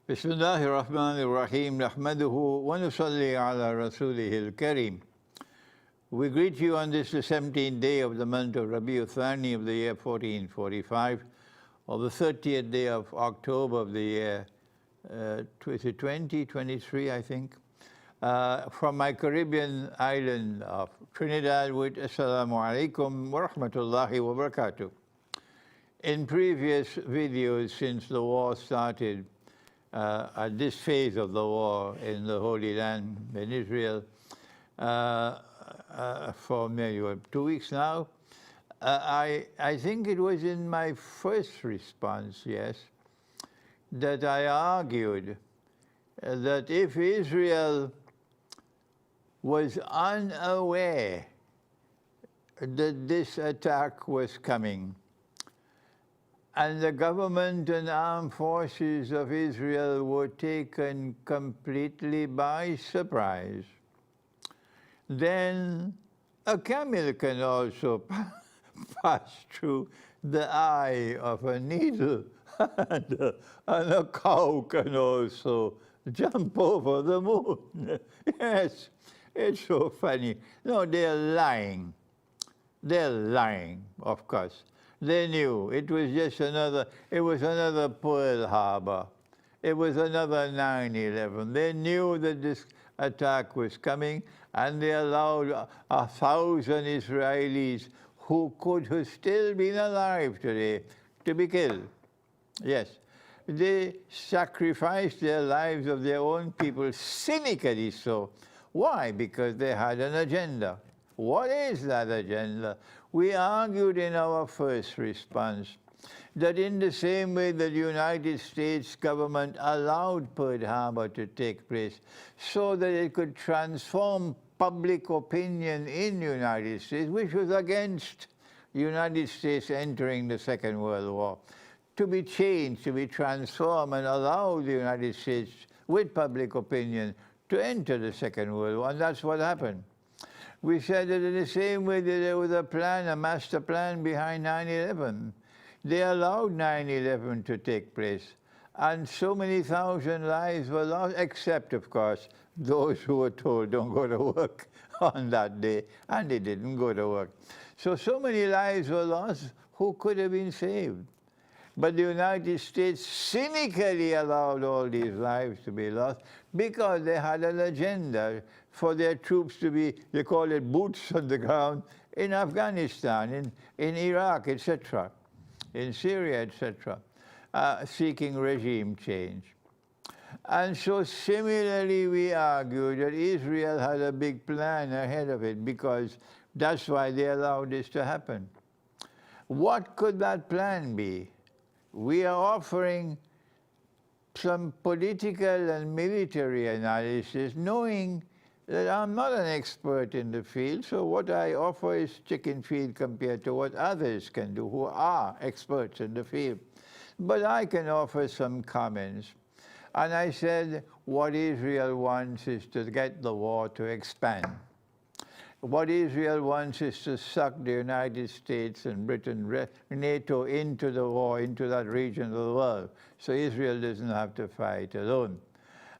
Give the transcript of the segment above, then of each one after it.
بسم الله الرحمن الرحيم نحمده ونصلي على رسوله الكريم. We greet you on this the 17th day of the month of Rabiul Thani of the year 1445, or the 30th day of October of the year 2023, I think, from my Caribbean island of Trinidad with Assalamu alaikum wa rahmatullahi wa barakatuh. In previous videos since the war started, at this phase of the war in the Holy Land, in Israel, for maybe 2 weeks now, I think it was in my first response, yes, that I argued that if Israel was unaware that this attack was coming, and the government and armed forces of Israel were taken completely by surprise, then a camel can also pass through the eye of a needle, and a cow can also jump over the moon. Yes, it's so funny. No, they're lying. They're lying, of course. They knew it was just another Pearl Harbor. It was another 9/11. They knew that this attack was coming, and they allowed 1,000 Israelis who could have still been alive today to be killed. Yes, they sacrificed their lives of their own people, cynically so. Why? Because they had an agenda. What is that agenda? We argued in our first response that in the same way that the United States government allowed Pearl Harbor to take place so that it could transform public opinion in the United States, which was against the United States entering the Second World War, to be changed, to be transformed, and allow the United States, with public opinion, to enter the Second World War, and that's what happened. We said that in the same way that there was a plan, a master plan behind 9/11, they allowed 9/11 to take place. And so many thousand lives were lost, except, of course, those who were told don't go to work on that day, and they didn't go to work. So many lives were lost who could have been saved. But the United States cynically allowed all these lives to be lost because they had an agenda for their troops to be, they call it boots on the ground, in Afghanistan, in Iraq, etc., in Syria, etc., seeking regime change. And so similarly we argue that Israel had a big plan ahead of it because that's why they allowed this to happen. What could that plan be? We are offering some political and military analysis, knowing that I'm not an expert in the field, so what I offer is chicken feed compared to what others can do who are experts in the field. But I can offer some comments. And I said what Israel wants is to get the war to expand. What Israel wants is to suck the United States and Britain, NATO, into the war, into that region of the world, so Israel doesn't have to fight alone.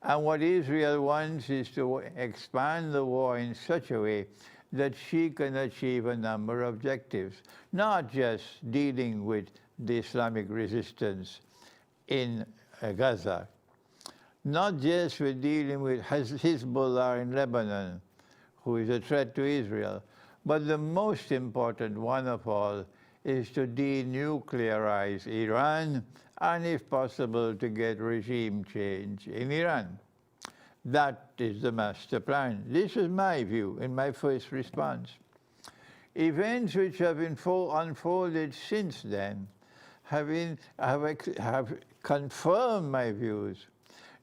And what Israel wants is to expand the war in such a way that she can achieve a number of objectives, not just dealing with the Islamic resistance in Gaza, not just with dealing with Hezbollah in Lebanon, who is a threat to Israel, but the most important one of all is to denuclearize Iran and, if possible, to get regime change in Iran. That is the master plan. This is my view in my first response. Events which have unfolded since then have confirmed my views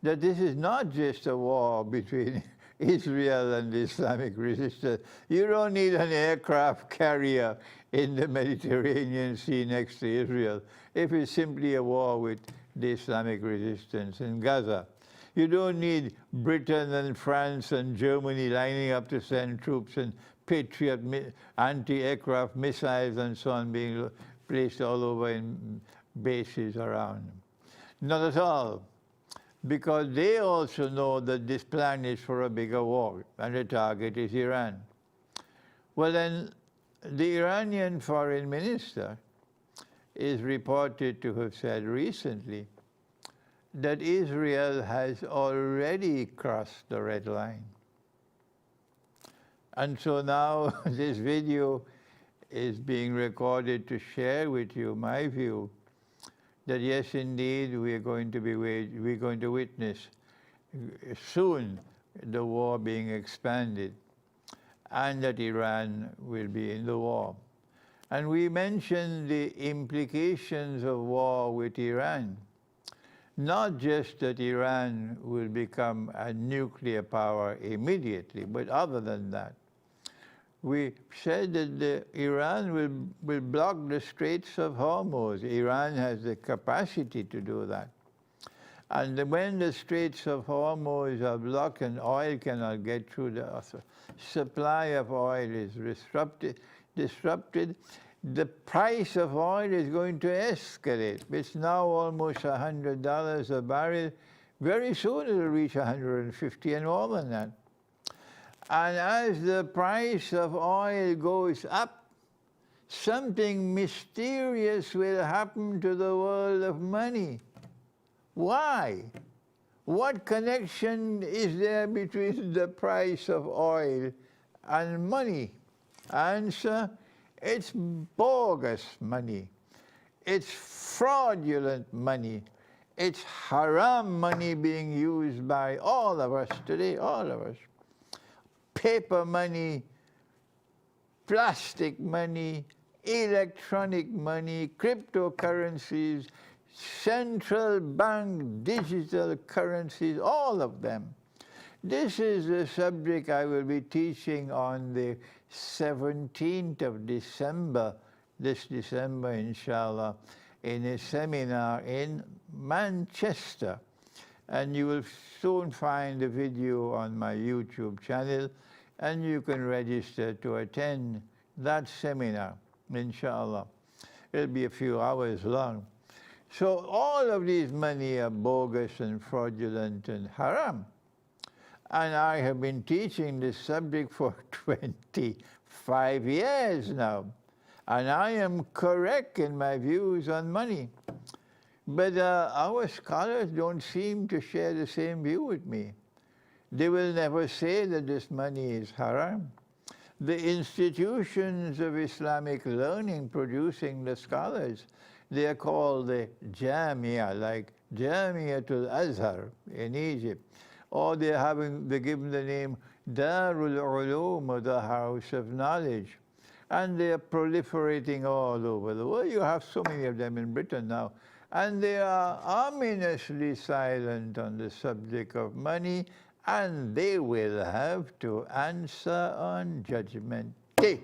that this is not just a war between Israel and the Islamic resistance. You don't need an aircraft carrier in the Mediterranean Sea next to Israel if it's simply a war with the Islamic resistance in Gaza. You don't need Britain and France and Germany lining up to send troops and Patriot anti-aircraft missiles and so on being placed all over in bases around. Not at all. because they also know that this plan is for a bigger war, and the target is Iran. Well, then, the Iranian foreign minister is reported to have said recently that Israel has already crossed the red line. And so now this video is being recorded to share with you my view that yes, indeed, we're going to witness soon the war being expanded, and that Iran will be in the war. And we mentioned the implications of war with Iran. Not just that Iran will become a nuclear power immediately, but other than that. We said that Iran will block the Straits of Hormuz. Iran has the capacity to do that. And when the Straits of Hormuz are blocked and oil cannot get through, the supply of oil is disrupted, the price of oil is going to escalate. It's now almost $100 a barrel. Very soon it'll reach 150 and more than that. And as the price of oil goes up, something mysterious will happen to the world of money. Why? What connection is there between the price of oil and money? Answer, it's bogus money. It's fraudulent money. It's haram money being used by all of us today, all of us. Paper money, plastic money, electronic money, cryptocurrencies, central bank digital currencies, all of them. This is the subject I will be teaching on the 17th of December, this December, inshallah, in a seminar in Manchester. And you will soon find the video on my YouTube channel, and you can register to attend that seminar, inshallah. It'll be a few hours long. So all of these money are bogus and fraudulent and haram. And I have been teaching this subject for 25 years now. And I am correct in my views on money. But our scholars don't seem to share the same view with me. They will never say that this money is haram. The institutions of Islamic learning producing the scholars, they are called the Jamia, like Jamiatul Azhar in Egypt. Or they're given the name Darul Ulum, or the House of Knowledge. And they are proliferating all over the world. You have so many of them in Britain now. And they are ominously silent on the subject of money, and they will have to answer on Judgment Day.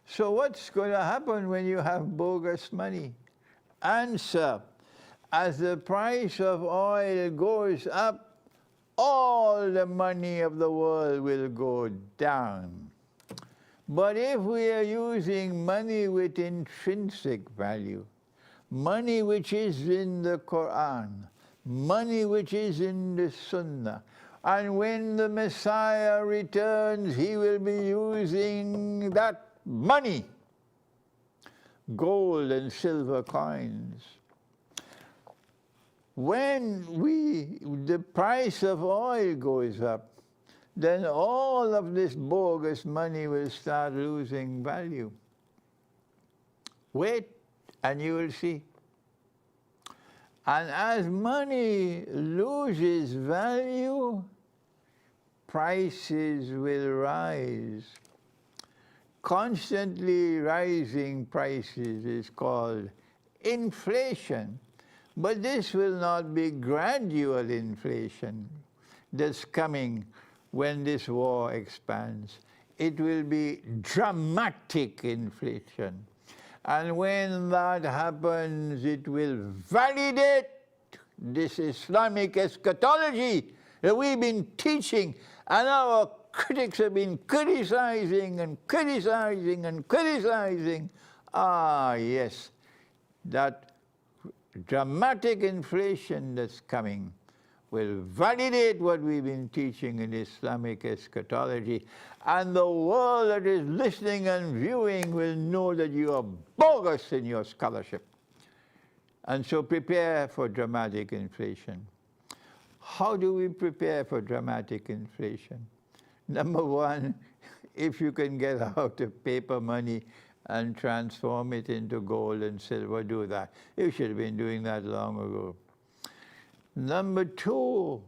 So what's going to happen when you have bogus money? Answer, as the price of oil goes up, all the money of the world will go down. But if we are using money with intrinsic value, money which is in the Quran, money which is in the Sunnah, and when the Messiah returns, he will be using that money, gold and silver coins. When the price of oil goes up, then all of this bogus money will start losing value. Wait, and you will see. And as money loses value, prices will rise. Constantly rising prices is called inflation. But this will not be gradual inflation that's coming when this war expands. It will be dramatic inflation. And when that happens, it will validate this Islamic eschatology that we've been teaching, and our critics have been criticizing and criticizing and criticizing. Ah, yes, that dramatic inflation that's coming will validate what we've been teaching in Islamic eschatology, and the world that is listening and viewing will know that you are bogus in your scholarship. And so prepare for dramatic inflation. How do we prepare for dramatic inflation? Number one, if you can get out of paper money and transform it into gold and silver, do that. You should have been doing that long ago. Number two,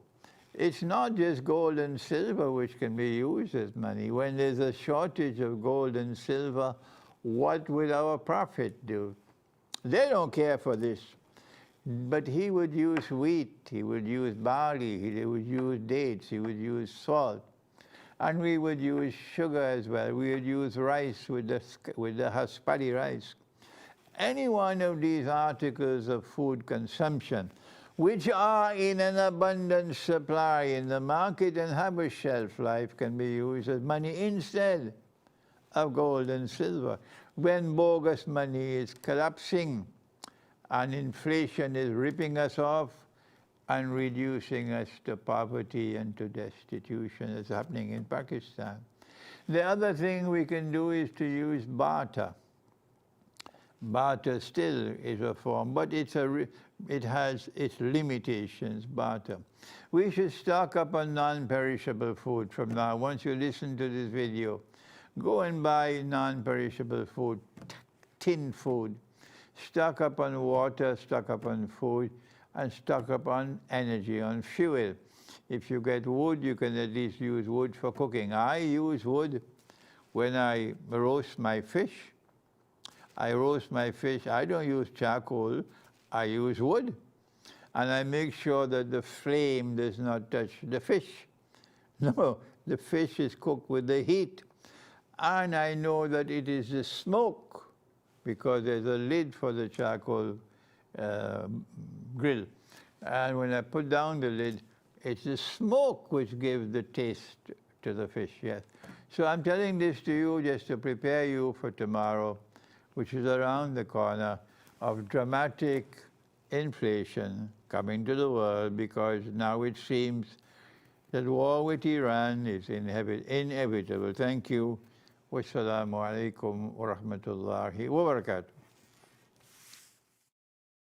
it's not just gold and silver which can be used as money. When there's a shortage of gold and silver, what will our prophet do? They don't care for this. But he would use wheat, he would use barley, he would use dates, he would use salt. And we would use sugar as well. We would use rice with the haspadi rice. Any one of these articles of food consumption which are in an abundant supply in the market and have a shelf life can be used as money instead of gold and silver. When bogus money is collapsing and inflation is ripping us off and reducing us to poverty and to destitution, as happening in Pakistan. The other thing we can do is to use barter. Barter still is a form, but it has its limitations, barter. We should stock up on non-perishable food from now. Once you listen to this video, go and buy non-perishable food, tin food. Stock up on water, stock up on food, and stock up on energy, on fuel. If you get wood, you can at least use wood for cooking. I use wood when I roast my fish. I roast my fish. I don't use charcoal. I use wood. And I make sure that the flame does not touch the fish. No, the fish is cooked with the heat. And I know that it is the smoke, because there's a lid for the charcoal grill. And when I put down the lid, it's the smoke which gives the taste to the fish, yes. So I'm telling this to you just to prepare you for tomorrow, which is around the corner, of dramatic inflation coming to the world, because now it seems that war with Iran is inevitable. Thank you. Wassalamu alaikum wa rahmatullahi wa barakatuh.